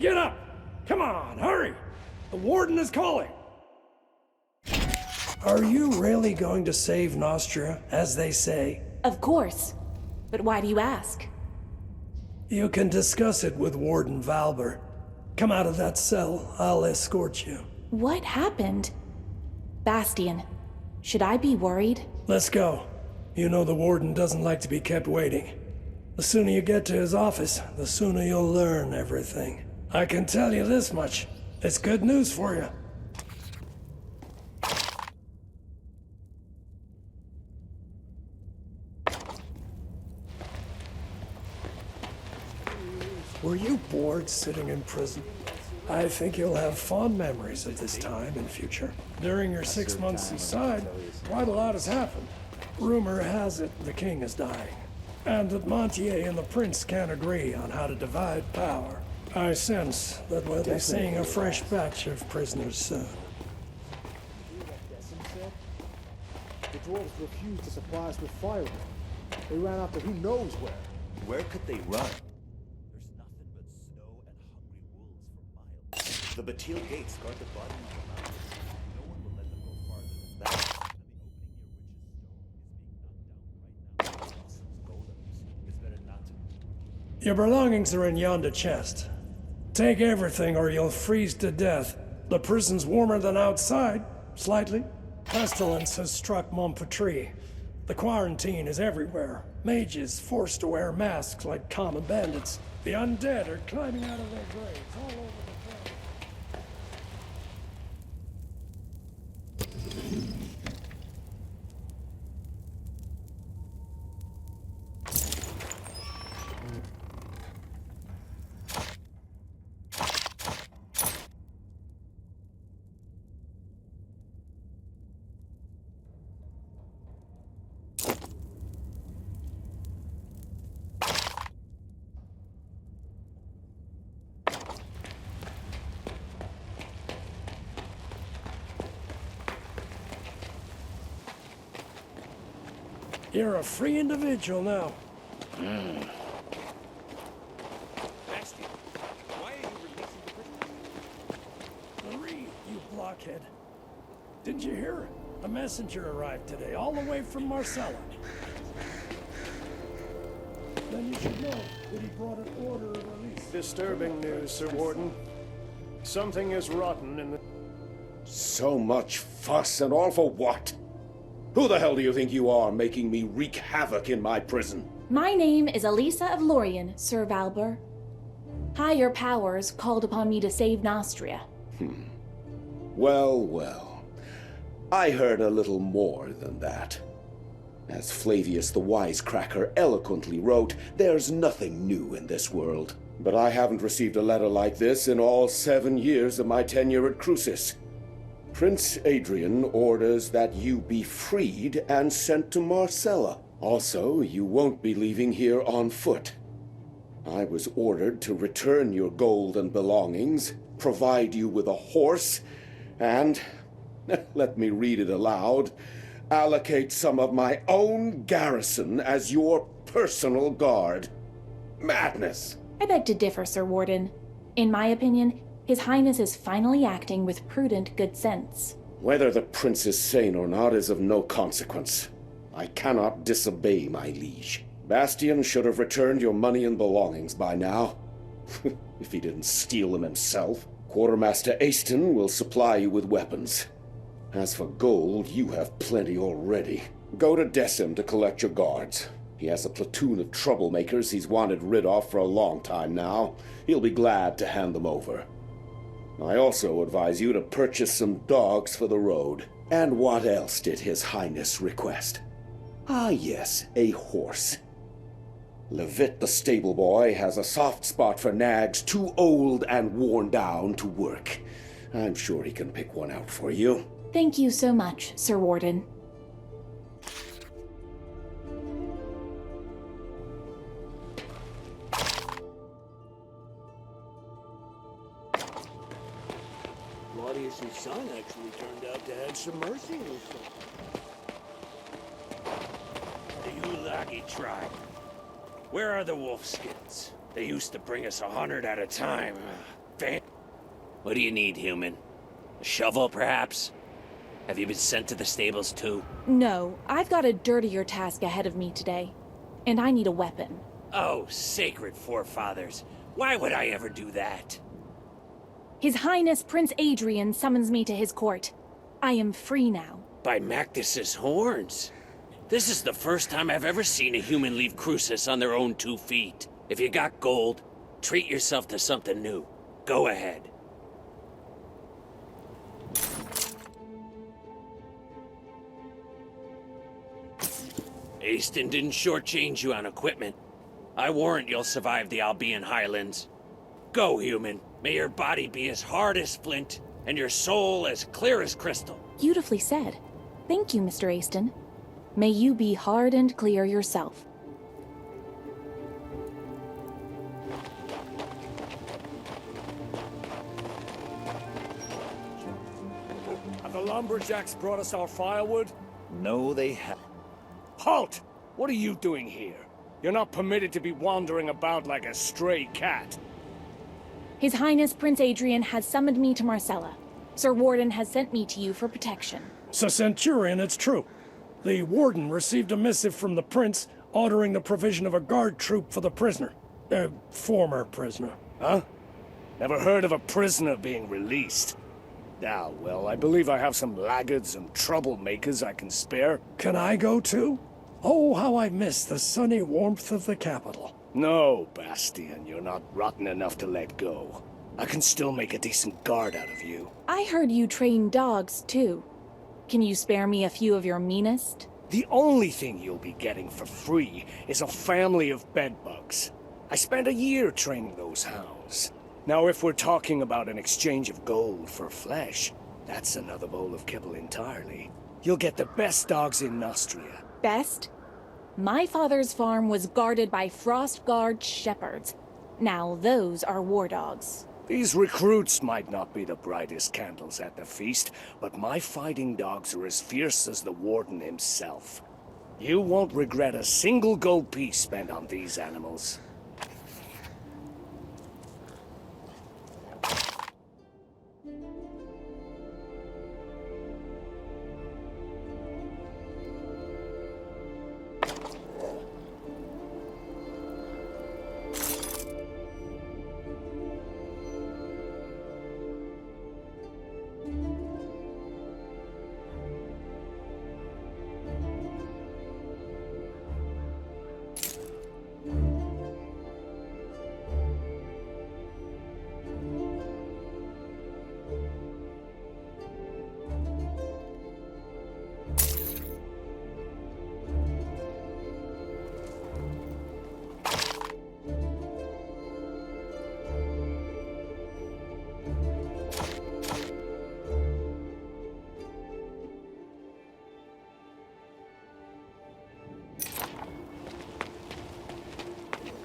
Get up! Come on, hurry! The warden is calling! Are you really going to save Nostria, as they say? Of course. But why do you ask? You can discuss it with Warden Valber. Come out of that cell, I'll escort you. What happened? Bastian, should I be worried? Let's go. You know the warden doesn't like to be kept waiting. The sooner you get to his office, the sooner you'll learn everything. I can tell you this much. It's good news for you. Were you bored sitting in prison? I think you'll have fond memories of this time in future. During your 6 months inside, quite a lot has happened. Rumor has it the king is dying, and that Montier and the prince can't agree on how to divide power. I sense that we'll be seeing a fresh batch of prisoners soon. The dwarves refused to supply us with firewood. They ran out to who knows where. Where could they run? There's nothing but snow and hungry wolves for miles. The Batil gates guard the bottom of the mountains. No one will let them go farther than that. And the opening near which is stone is being knocked down right now. Golems. It's better not to. Your belongings are in yonder chest. Take everything or you'll freeze to death. The prison's warmer than outside, slightly. Pestilence has struck Montpetrie. The quarantine is everywhere. Mages forced to wear masks like common bandits. The undead are climbing out of their graves all over the place. You're a free individual now. Bastian, why are you releasing the prisoners? Marie, you blockhead. Didn't you hear? A messenger arrived today, all the way from Marcella. Then you should know that he brought an order of release. Disturbing news, Sir Warden. Something is rotten in the... So much fuss and all for what? Who the hell do you think you are, making me wreak havoc in my prison? My name is Elisa of Lorien, Sir Valber. Higher powers called upon me to save Nostria. Well, well. I heard a little more than that. As Flavius the Wisecracker eloquently wrote, there's nothing new in this world. But I haven't received a letter like this in all 7 years of my tenure at Crucis. Prince Adrian orders that you be freed and sent to Marcella. Also, you won't be leaving here on foot. I was ordered to return your gold and belongings, provide you with a horse, and, let me read it aloud, allocate some of my own garrison as your personal guard. Madness! I beg to differ, Sir Warden. In my opinion, His Highness is finally acting with prudent good sense. Whether the prince is sane or not is of no consequence. I cannot disobey my liege. Bastian should have returned your money and belongings by now. If he didn't steal them himself. Quartermaster Aston will supply you with weapons. As for gold, you have plenty already. Go to Decim to collect your guards. He has a platoon of troublemakers he's wanted rid of for a long time now. He'll be glad to hand them over. I also advise you to purchase some dogs for the road. And what else did His Highness request? Ah yes, a horse. Levitt the stable boy has a soft spot for nags too old and worn down to work. I'm sure he can pick one out for you. Thank you so much, Sir Warden. Claudius's son actually turned out to have some mercy in his soul. The Ulagi tribe. Where are the wolfskins? They used to bring us 100 at a time. What do you need, human? A shovel, perhaps? Have you been sent to the stables, too? No, I've got a dirtier task ahead of me today. And I need a weapon. Oh, sacred forefathers. Why would I ever do that? His Highness Prince Adrian summons me to his court. I am free now. By Mactus's horns. This is the first time I've ever seen a human leave Crucis on their own 2 feet. If you got gold, treat yourself to something new. Go ahead. Aston didn't shortchange you on equipment. I warrant you'll survive the Albion Highlands. Go, human. May your body be as hard as flint, and your soul as clear as crystal. Beautifully said. Thank you, Mr. Aston. May you be hard and clear yourself. Have the lumberjacks brought us our firewood? No, they have. Halt! What are you doing here? You're not permitted to be wandering about like a stray cat. His Highness Prince Adrian has summoned me to Marcella. Sir Warden has sent me to you for protection. So, Centurion, it's true. The Warden received a missive from the Prince ordering the provision of a guard troop for the prisoner. Former prisoner. Huh? Never heard of a prisoner being released. Ah, well, I believe I have some laggards and troublemakers I can spare. Can I go too? Oh, how I miss the sunny warmth of the capital. No, Bastian, you're not rotten enough to let go. I can still make a decent guard out of you. I heard you train dogs, too. Can you spare me a few of your meanest? The only thing you'll be getting for free is a family of bedbugs. I spent a year training those hounds. Now, if we're talking about an exchange of gold for flesh, that's another bowl of kibble entirely. You'll get the best dogs in Nostria. Best? My father's farm was guarded by Frost Guard shepherds. Now those are war dogs. These recruits might not be the brightest candles at the feast, but my fighting dogs are as fierce as the Warden himself. You won't regret a single gold piece spent on these animals.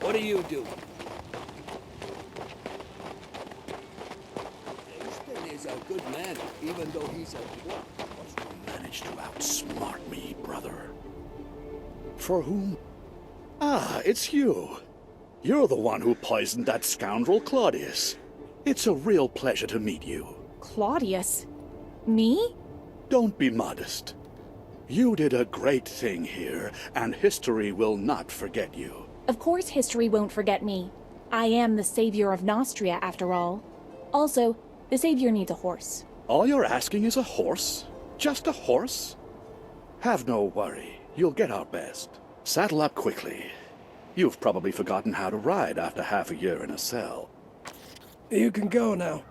What do you do? Aston is a good man, even though he's a dwarf. You managed to outsmart me, brother. For whom? Ah, it's you. You're the one who poisoned that scoundrel Claudius. It's a real pleasure to meet you. Claudius? Me? Don't be modest. You did a great thing here, and history will not forget you. Of course history won't forget me. I am the savior of Nostria, after all. Also, the savior needs a horse. All you're asking is a horse? Just a horse? Have no worry. You'll get our best. Saddle up quickly. You've probably forgotten how to ride after half a year in a cell. You can go now.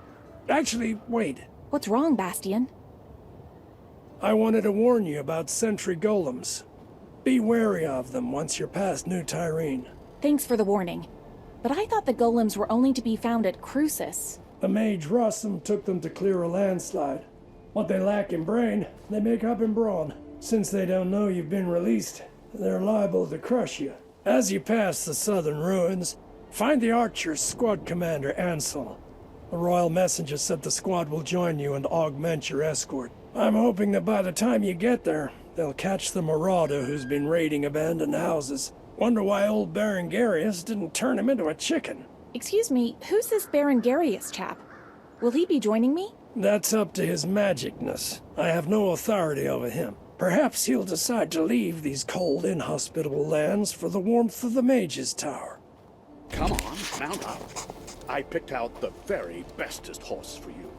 Actually, wait. What's wrong, Bastian? I wanted to warn you about sentry golems. Be wary of them once you're past New Tyrene. Thanks for the warning. But I thought the golems were only to be found at Crucis. The mage Rossum took them to clear a landslide. What they lack in brain, they make up in brawn. Since they don't know you've been released, they're liable to crush you. As you pass the southern ruins, find the archer's squad commander, Ansel. The royal messenger said the squad will join you and augment your escort. I'm hoping that by the time you get there, they'll catch the marauder who's been raiding abandoned houses. Wonder why old Baron Garius didn't turn him into a chicken. Excuse me, who's this Baron Garius chap? Will he be joining me? That's up to his magicness. I have no authority over him. Perhaps he'll decide to leave these cold, inhospitable lands for the warmth of the Mage's Tower. Come on, mount up. I picked out the very bestest horse for you.